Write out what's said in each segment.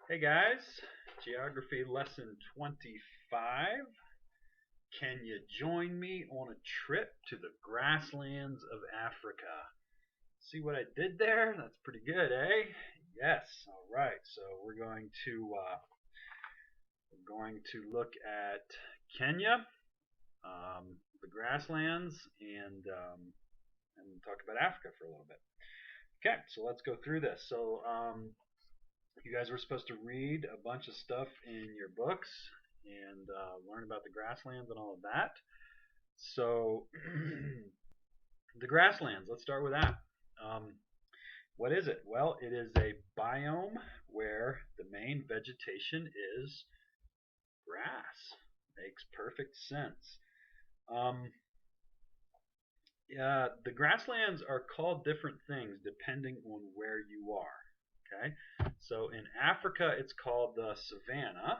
Hey guys, Geography Lesson 25. Can you join me on a trip to the grasslands of Africa? See what I did there? That's pretty good, eh? Yes. All right. So we're going to look at Kenya, the grasslands, and talk about Africa for a little bit. Okay. So let's go through this. You guys were supposed to read a bunch of stuff in your books and learn about the grasslands and all of that. So, the grasslands, let's start with that. What is it? Well, it is a biome where the main vegetation is grass. Makes perfect sense. The grasslands are called different things depending on where you are. Okay, so in Africa it's called the savanna.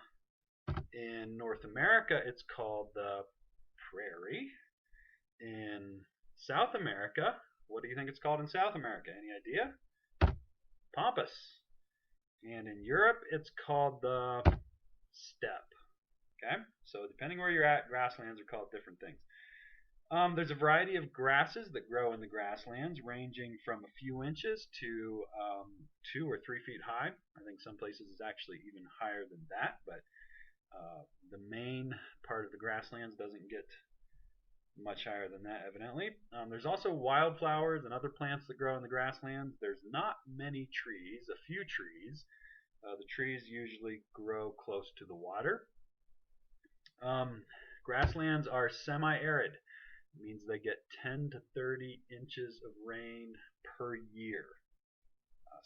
In North America it's called the prairie. In South America, what do you think it's called in South America? Any idea? Pampas. And in Europe it's called the steppe. Okay, so depending where you're at, grasslands are called different things. There's a variety of grasses that grow in the grasslands, ranging from a few inches to 2 or 3 feet high. I think some places it's actually even higher than that, but the main part of the grasslands doesn't get much higher than that, evidently. There's also wildflowers and other plants that grow in the grasslands. There's not many trees, a few trees. The trees usually grow close to the water. Grasslands are semi-arid. Means they get 10 to 30 inches of rain per year.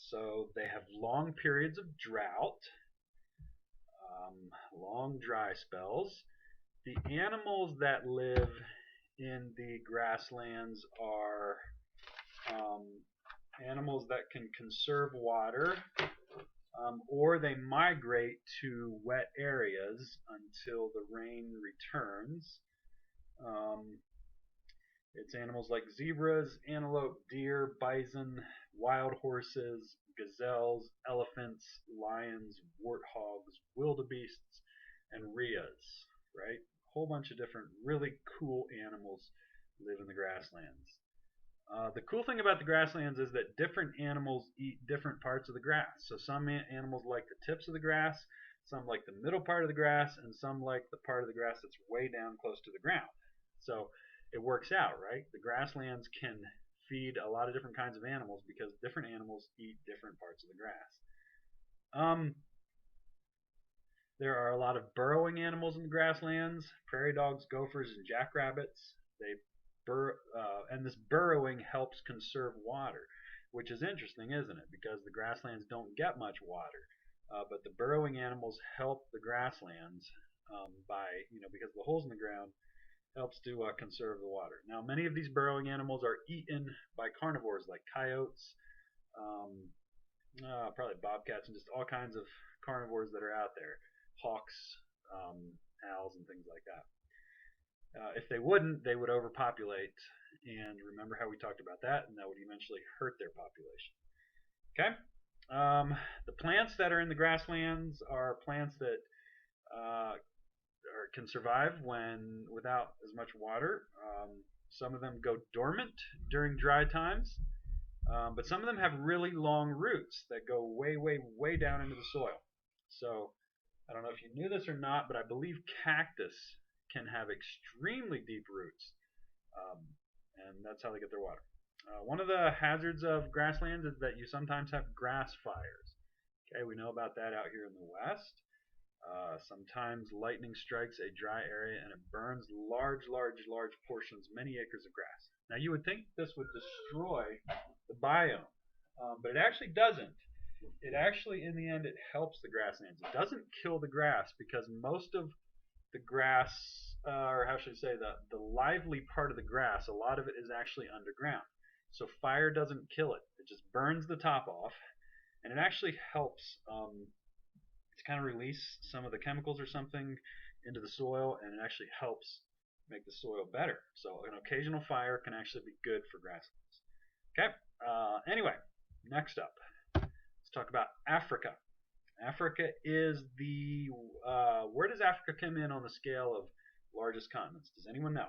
So they have long periods of drought, long dry spells. The animals that live in the grasslands are animals that can conserve water, or they migrate to wet areas until the rain returns. It's animals like zebras, antelope, deer, bison, wild horses, gazelles, elephants, lions, warthogs, wildebeests, and rheas, right? A whole bunch of different really cool animals live in the grasslands. The cool thing about the grasslands is that different animals eat different parts of the grass. So some animals like the tips of the grass, some like the middle part of the grass, and some like the part of the grass that's way down close to the ground. So it works out, right? The grasslands can feed a lot of different kinds of animals because different animals eat different parts of the grass. There are a lot of burrowing animals in the grasslands: prairie dogs, gophers, and jackrabbits. And this burrowing helps conserve water, which is interesting, isn't it? Because the grasslands don't get much water, but the burrowing animals help the grasslands because the holes in the ground helps to conserve the water. Now, many of these burrowing animals are eaten by carnivores like coyotes, probably bobcats, and just all kinds of carnivores that are out there, hawks, owls, and things like that. If they wouldn't, they would overpopulate, and remember how we talked about that, and that would eventually hurt their population. Okay? The plants that are in the grasslands are plants that can survive without as much water. Some of them go dormant during dry times, but some of them have really long roots that go way, way, way down into the soil. So I don't know if you knew this or not, but I believe cactus can have extremely deep roots, and that's how they get their water. One of the hazards of grasslands is that you sometimes have grass fires. Okay, we know about that out here in the West. Sometimes lightning strikes a dry area and it burns large portions, many acres of grass. Now you would think this would destroy the biome, but it actually doesn't. It actually, in the end, it helps the grasslands. It doesn't kill the grass because most of the grass, or how should I say, the lively part of the grass, a lot of it is actually underground. So fire doesn't kill it. It just burns the top off, and it actually helps to kind of release some of the chemicals or something into the soil, and it actually helps make the soil better. So an occasional fire can actually be good for grasslands. Okay. Anyway, next up, let's talk about Africa. Africa is the where does Africa come in on the scale of largest continents? Does anyone know?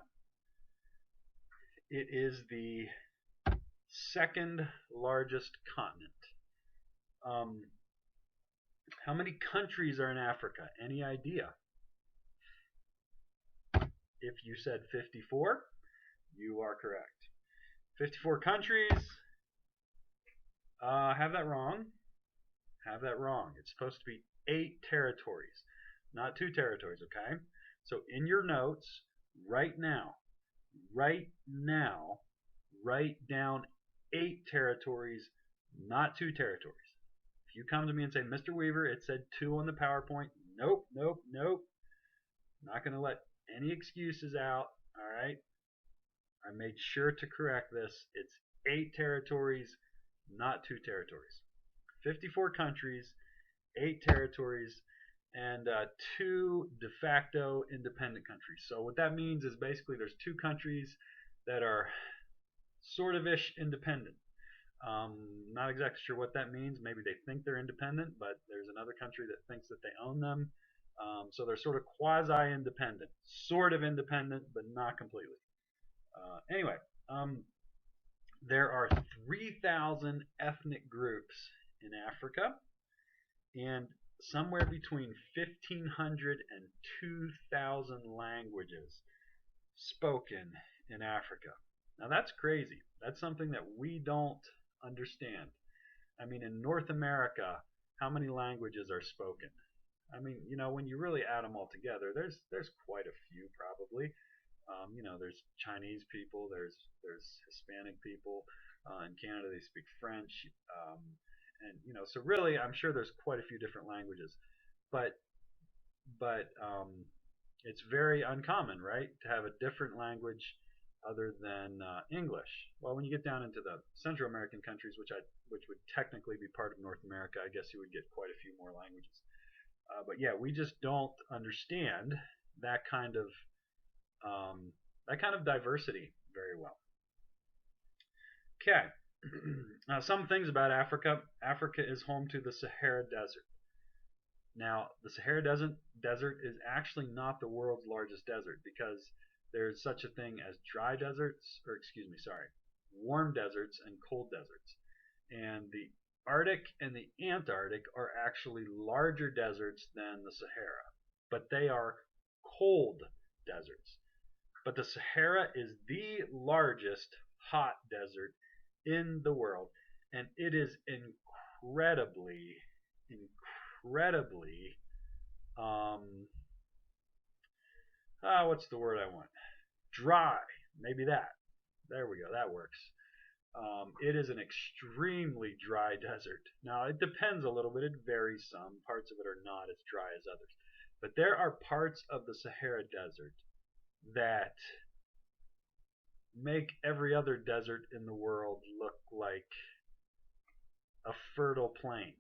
It is the second largest continent. Um, how many countries are in Africa? Any idea? If you said 54, you are correct. 54 countries. Have that wrong. Have that wrong. It's supposed to be 8 territories, not 2 territories, okay? So in your notes, right now, write down 8 territories, not 2 territories. If you come to me and say, Mr. Weaver, it said 2 on the PowerPoint, nope. Not going to let any excuses out, all right? I made sure to correct this. It's 8 territories, not 2 territories. 54 countries, 8 territories, and 2 de facto independent countries. So what that means is basically there's 2 countries that are sort of ish independent. Not exactly sure what that means. Maybe they think they're independent, but there's another country that thinks that they own them. So they're sort of quasi-independent, sort of independent, but not completely. Anyway, there are 3,000 ethnic groups in Africa, and somewhere between 1,500 and 2,000 languages spoken in Africa. Now that's crazy. That's something that we don't understand. I mean, in North America, how many languages are spoken? I mean, when you really add them all together, there's quite a few probably. There's Chinese people, there's Hispanic people. In Canada, they speak French, and so really, I'm sure there's quite a few different languages, but it's very uncommon, right, to have a different language other than English. Well, when you get down into the Central American countries, which would technically be part of North America, I guess you would get quite a few more languages. But yeah, we just don't understand that kind of diversity very well. Okay. Now, some things about Africa. Africa is home to the Sahara Desert. Now, the Sahara Desert is actually not the world's largest desert because there's such a thing as warm deserts and cold deserts. And the Arctic and the Antarctic are actually larger deserts than the Sahara, but they are cold deserts. But the Sahara is the largest hot desert in the world, and it is incredibly what's the word I want? Dry. Maybe that. There we go. That works. It is an extremely dry desert. Now, it depends a little bit. It varies some. Parts of it are not as dry as others. But there are parts of the Sahara Desert that make every other desert in the world look like a fertile plain,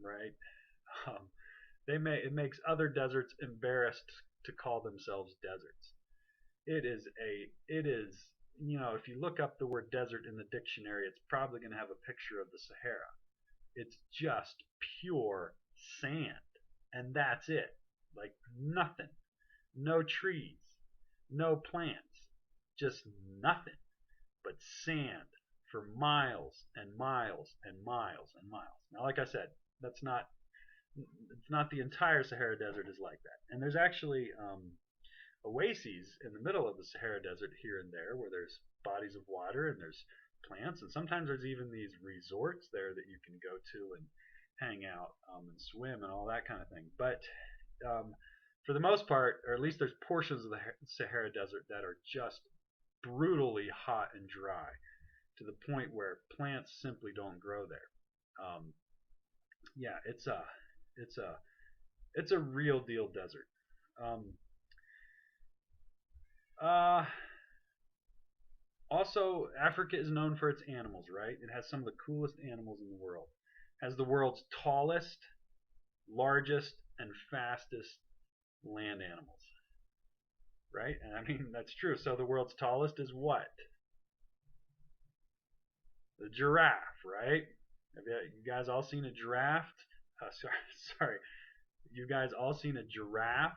right? It makes other deserts embarrassed to call themselves deserts. It is, if you look up the word desert in the dictionary, it's probably going to have a picture of the Sahara. It's just pure sand, and that's it. Like nothing. No trees, no plants, just nothing but sand for miles and miles and miles and miles. Now, like I said, it's not the entire Sahara Desert is like that. And there's actually oases in the middle of the Sahara Desert here and there where there's bodies of water and there's plants, and sometimes there's even these resorts there that you can go to and hang out and swim and all that kind of thing. But for the most part, or at least there's portions of the Sahara Desert that are just brutally hot and dry to the point where plants simply don't grow there. Yeah, it's a real deal desert. Also, Africa is known for its animals, right? It has some of the coolest animals in the world. It has the world's tallest, largest, and fastest land animals, right? And I mean, that's true. So the world's tallest is what? The giraffe, right? Have you guys all seen a giraffe? Sorry, sorry. You guys all seen a giraffe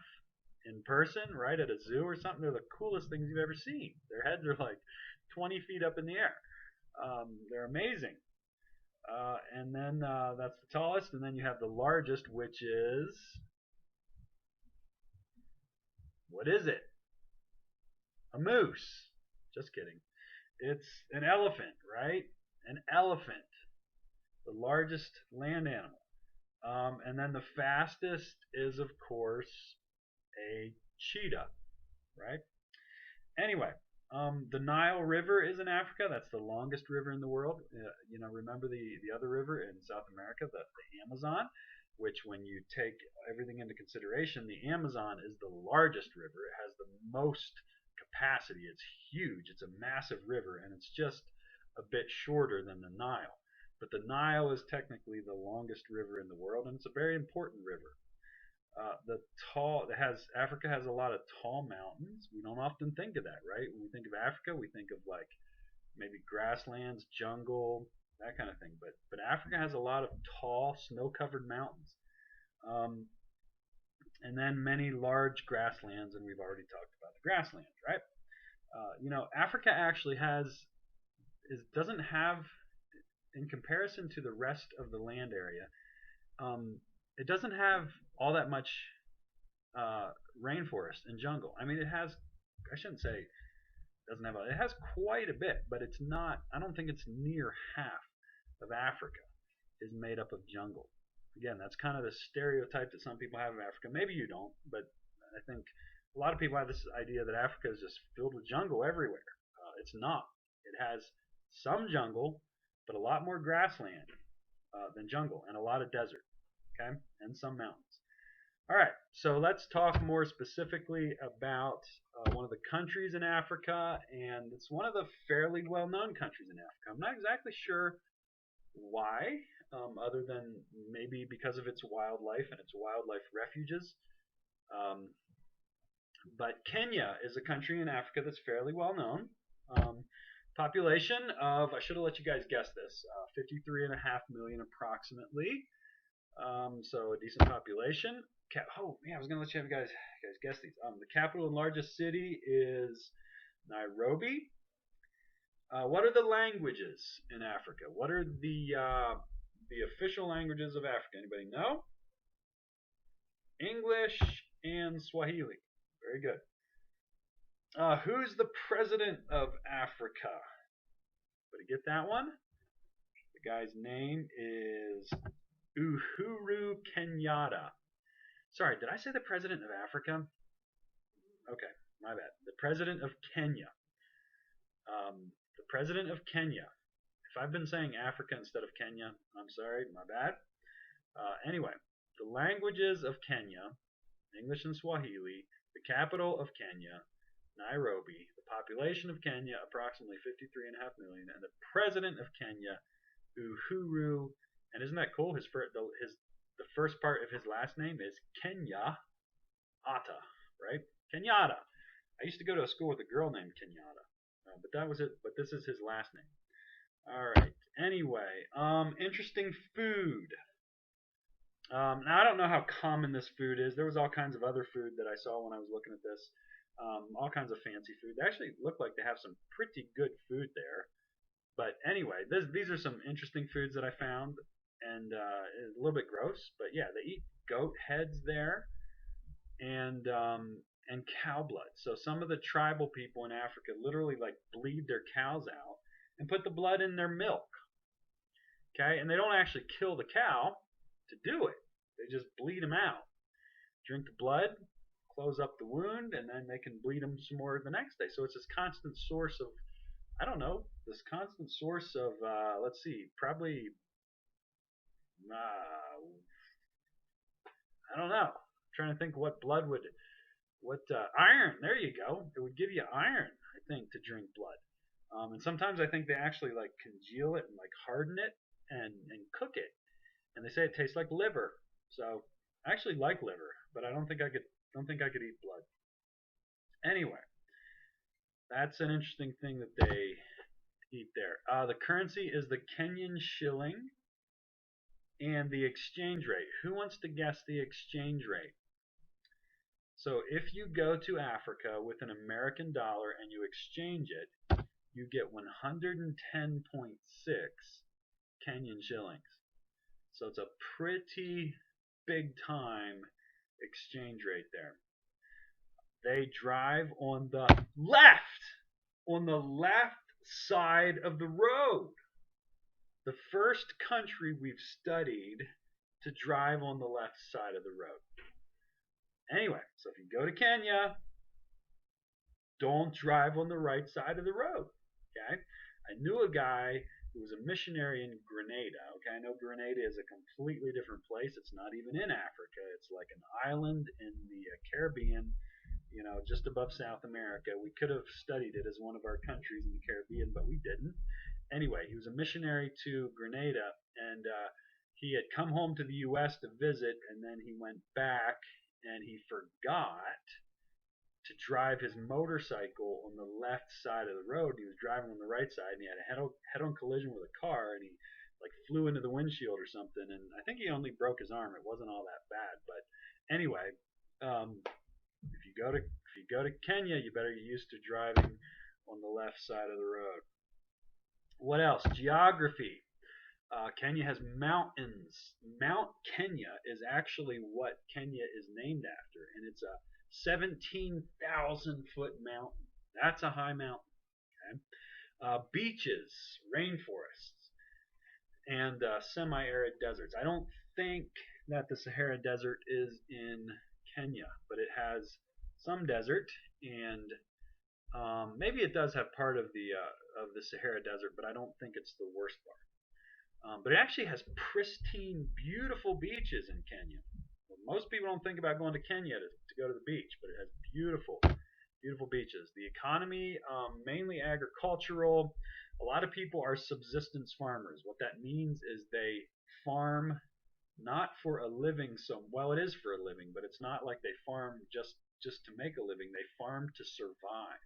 in person, right, at a zoo or something? They're the coolest things you've ever seen. Their heads are like 20 feet up in the air. They're amazing. And then that's the tallest, and then you have the largest, which is, what is it? A moose. Just kidding. It's an elephant, right? An elephant, the largest land animal. And then the fastest is, of course, a cheetah, right? Anyway, the Nile River is in Africa. That's the longest river in the world. Remember the other river in South America, the Amazon, which when you take everything into consideration, the Amazon is the largest river. It has the most capacity. It's huge. It's a massive river, and it's just a bit shorter than the Nile. But the Nile is technically the longest river in the world, and it's a very important river. Africa has a lot of tall mountains. We don't often think of that, right? When we think of Africa, we think of like maybe grasslands, jungle, that kind of thing. But Africa has a lot of tall, snow-covered mountains, and then many large grasslands. And we've already talked about the grasslands, right? Africa actually doesn't have, in comparison to the rest of the land area, it doesn't have all that much rainforest and jungle. I mean, I shouldn't say it has quite a bit, but it's not, I don't think it's near half of Africa is made up of jungle. Again, that's kind of the stereotype that some people have of Africa. Maybe you don't, but I think a lot of people have this idea that Africa is just filled with jungle everywhere. It's not. It has some jungle, but a lot more grassland than jungle, and a lot of desert, okay, and some mountains. All right, so let's talk more specifically about one of the countries in Africa, and it's one of the fairly well-known countries in Africa. I'm not exactly sure why, other than maybe because of its wildlife and its wildlife refuges. But Kenya is a country in Africa that's fairly well-known. Population of, I should have let you guys guess this, 53.5 million approximately. So a decent population. Oh man, I was gonna let you guys guess these. The capital and largest city is Nairobi. What are the languages in Africa? What are the official languages of Africa? Anybody know? English and Swahili. Very good. Who's the president of Africa? Everybody get that one? The guy's name is Uhuru Kenyatta. Sorry, did I say the president of Africa? Okay, my bad. The president of Kenya. The president of Kenya. If I've been saying Africa instead of Kenya, I'm sorry, my bad. Anyway, the languages of Kenya, English and Swahili, the capital of Kenya, Nairobi, the population of Kenya, approximately 53.5 million, and the president of Kenya, Uhuru, and isn't that cool? The first part of his last name is Kenyatta, right? Kenyatta. I used to go to a school with a girl named Kenyatta, but that was it. But this is his last name. All right. Anyway, interesting food. Now I don't know how common this food is. There was all kinds of other food that I saw when I was looking at this. All kinds of fancy food. They actually look like they have some pretty good food there. But anyway, these are some interesting foods that I found. And it's a little bit gross, but yeah, they eat goat heads there, and cow blood. So some of the tribal people in Africa literally like bleed their cows out and put the blood in their milk. Okay, and they don't actually kill the cow to do it. They just bleed them out, drink the blood, close up the wound, and then they can bleed them some more the next day. So it's this constant source of, I don't know, let's see, probably. I don't know. I'm trying to think what blood would, iron. There you go. It would give you iron, I think, to drink blood. And sometimes I think they actually like congeal it and like harden it and cook it. And they say it tastes like liver. So I actually like liver, but I don't think I could eat blood. Anyway, that's an interesting thing that they eat there. The currency is the Kenyan shilling. and the exchange rate. Who wants to guess the exchange rate? So if you go to Africa with an American dollar and you exchange it, you get 110.6 Kenyan shillings. So it's a pretty big time exchange rate there. They drive on the left side of the road. The first country we've studied to drive on the left side of the road. Anyway, so if you go to Kenya, don't drive on the right side of the road. Okay? I knew a guy who was a missionary in Grenada. Okay, I know Grenada is a completely different place. It's not even in Africa. It's like an island in the Caribbean, just above South America. We could have studied it as one of our countries in the Caribbean, but we didn't. Anyway, he was a missionary to Grenada, and he had come home to the U.S. to visit, and then he went back, and he forgot to drive his motorcycle on the left side of the road. He was driving on the right side, and he had a head-on collision with a car, and he like flew into the windshield or something. And I think he only broke his arm. It wasn't all that bad, but anyway, if you go to Kenya, you better get used to driving on the left side of the road. What else? Geography. Kenya has mountains. Mount Kenya is actually what Kenya is named after, and it's a 17,000 foot mountain. That's a high mountain. Okay? Beaches, rainforests, and semi-arid deserts. I don't think that the Sahara Desert is in Kenya, but it has some desert, and maybe it does have part of the Sahara Desert, but I don't think it's the worst part. But it actually has pristine, beautiful beaches in Kenya. Well, most people don't think about going to Kenya to go to the beach, but it has beautiful, beautiful beaches. The economy, mainly agricultural. A lot of people are subsistence farmers. What that means is they farm not for a living. Well, it is for a living, but it's not like they farm just to make a living. They farm to survive.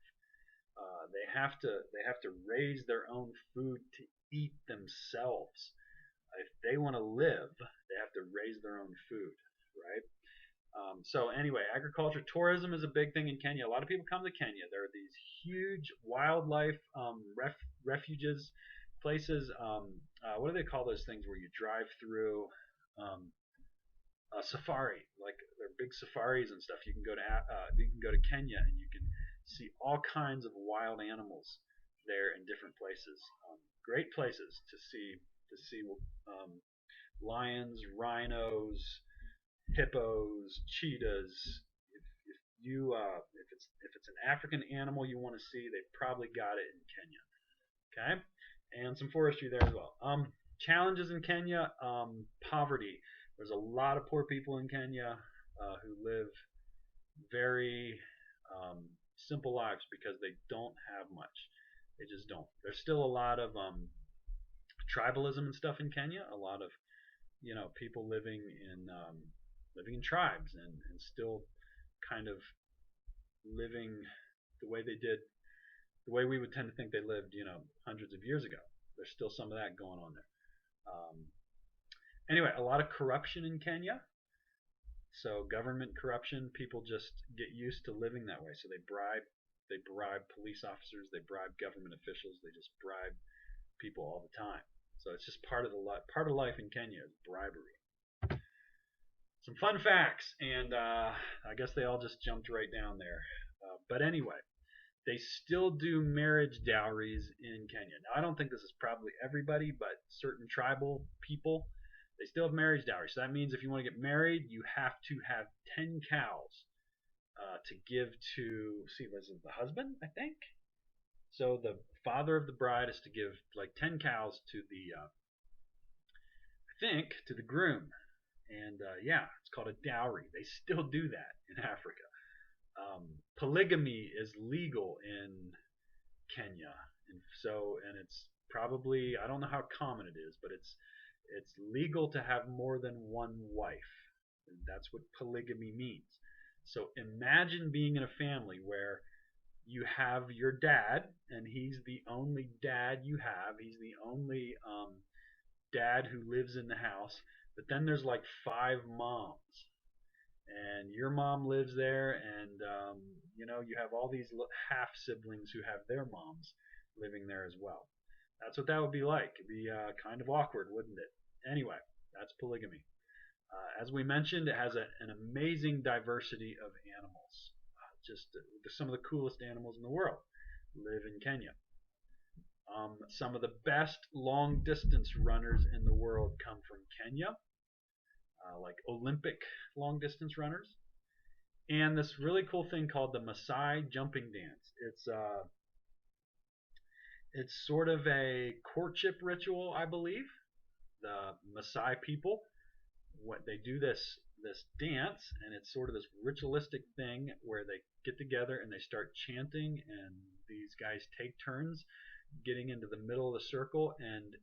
They have to raise their own food to eat themselves. If they want to live, they have to raise their own food, right? So anyway, agriculture, tourism is a big thing in Kenya. A lot of people come to Kenya. There are these huge wildlife refuges, places. What do they call those things where you drive through? A safari, like they're big safaris and stuff. You can go to Kenya and you can see all kinds of wild animals there in different places. Great places to see lions, rhinos, hippos, cheetahs. If it's an African animal you want to see, they probably got it in Kenya. Okay, and some forestry there as well. Challenges in Kenya, poverty. There's a lot of poor people in Kenya who live very simple lives because they don't have much. They just don't. There's still a lot of tribalism and stuff in Kenya. A lot of people living in tribes and still kind of living the way they did, the way we would tend to think they lived, hundreds of years ago. There's still some of that going on there. Anyway, a lot of corruption in Kenya. So government corruption, people just get used to living that way. So they bribe police officers, they bribe government officials, they just bribe people all the time. So it's just part of life in Kenya is bribery. Some fun facts, and I guess they all just jumped right down there. But anyway, they still do marriage dowries in Kenya. Now I don't think this is probably everybody, but certain tribal people, they still have marriage dowry. So that means if you want to get married, you have to have 10 cows to give to, was it the husband, I think? So the father of the bride is to give like 10 cows to to the groom. And yeah, it's called a dowry. They still do that in Africa. Polygamy is legal in Kenya. And it's probably, I don't know how common it is, but it's legal to have more than one wife. And that's what polygamy means. So imagine being in a family where you have your dad, and he's the only dad you have. He's the only dad who lives in the house. But then there's like 5 moms, and your mom lives there, and you have all these half siblings who have their moms living there as well. That's what that would be like. It'd be kind of awkward, wouldn't it? Anyway, that's polygamy. As we mentioned, it has an amazing diversity of animals. Just some of the coolest animals in the world live in Kenya. Some of the best long distance runners in the world come from Kenya, like Olympic long distance runners. And this really cool thing called the Maasai jumping dance. It's sort of a courtship ritual, I believe. The Maasai people, what they do this dance, and it's sort of this ritualistic thing where they get together and they start chanting, and these guys take turns getting into the middle of the circle, and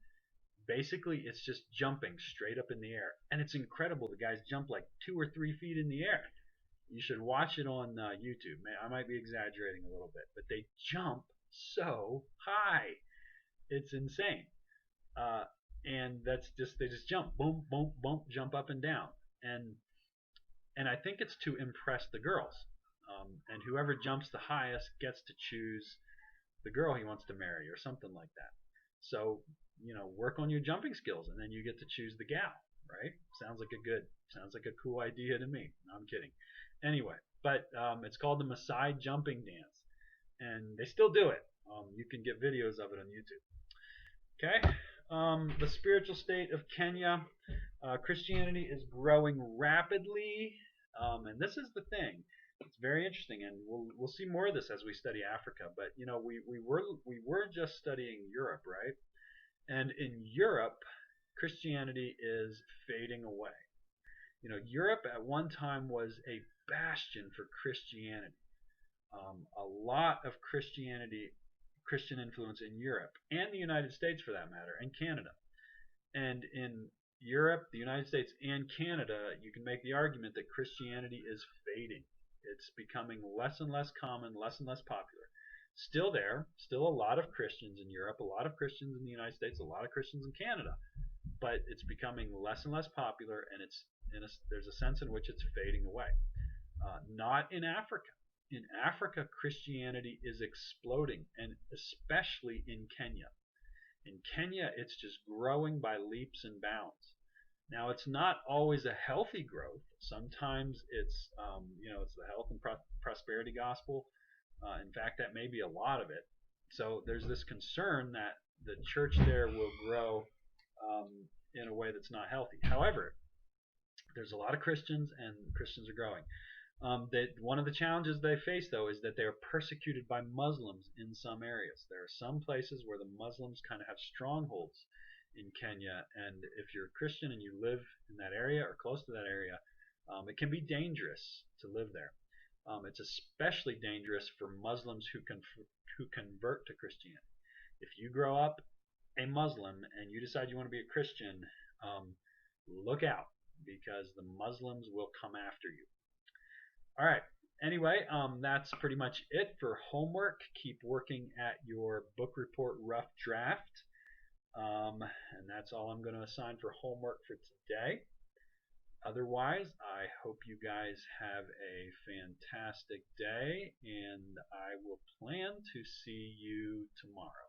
basically it's just jumping straight up in the air, and it's incredible. The guys jump like 2 or 3 feet in the air. You should watch it on YouTube. I might be exaggerating a little bit, but they jump so high, it's insane. And that's just they just jump, boom, boom, boom, jump up and down, and I think it's to impress the girls. And whoever jumps the highest gets to choose the girl he wants to marry, or something like that. So work on your jumping skills, and then you get to choose the gal, right? Sounds like a cool idea to me. No, I'm kidding. Anyway, but it's called the Maasai jumping dance, and they still do it. You can get videos of it on YouTube. Okay. The spiritual state of Kenya. Christianity is growing rapidly, and this is the thing. It's very interesting, and we'll see more of this as we study Africa. But we were just studying Europe, right? And in Europe, Christianity is fading away. Europe at one time was a bastion for Christianity. A lot of Christian influence in Europe, and the United States for that matter, and Canada. And in Europe, the United States, and Canada, you can make the argument that Christianity is fading. It's becoming less and less common, less and less popular. Still there, still a lot of Christians in Europe, a lot of Christians in the United States, a lot of Christians in Canada, but it's becoming less and less popular, and there's a sense in which it's fading away. Not in Africa. In Africa, Christianity is exploding, and especially in Kenya. In Kenya, it's just growing by leaps and bounds. Now, it's not always a healthy growth. Sometimes it's the health and prosperity gospel. In fact, that may be a lot of it. So there's this concern that the church there will grow in a way that's not healthy. However, there's a lot of Christians, and Christians are growing. One of the challenges they face, though, is that they are persecuted by Muslims in some areas. There are some places where the Muslims kind of have strongholds in Kenya, and if you're a Christian and you live in that area or close to that area, it can be dangerous to live there. It's especially dangerous for Muslims who convert to Christianity. If you grow up a Muslim and you decide you want to be a Christian, look out, because the Muslims will come after you. All right. Anyway, that's pretty much it for homework. Keep working at your book report rough draft. And that's all I'm going to assign for homework for today. Otherwise, I hope you guys have a fantastic day, and I will plan to see you tomorrow.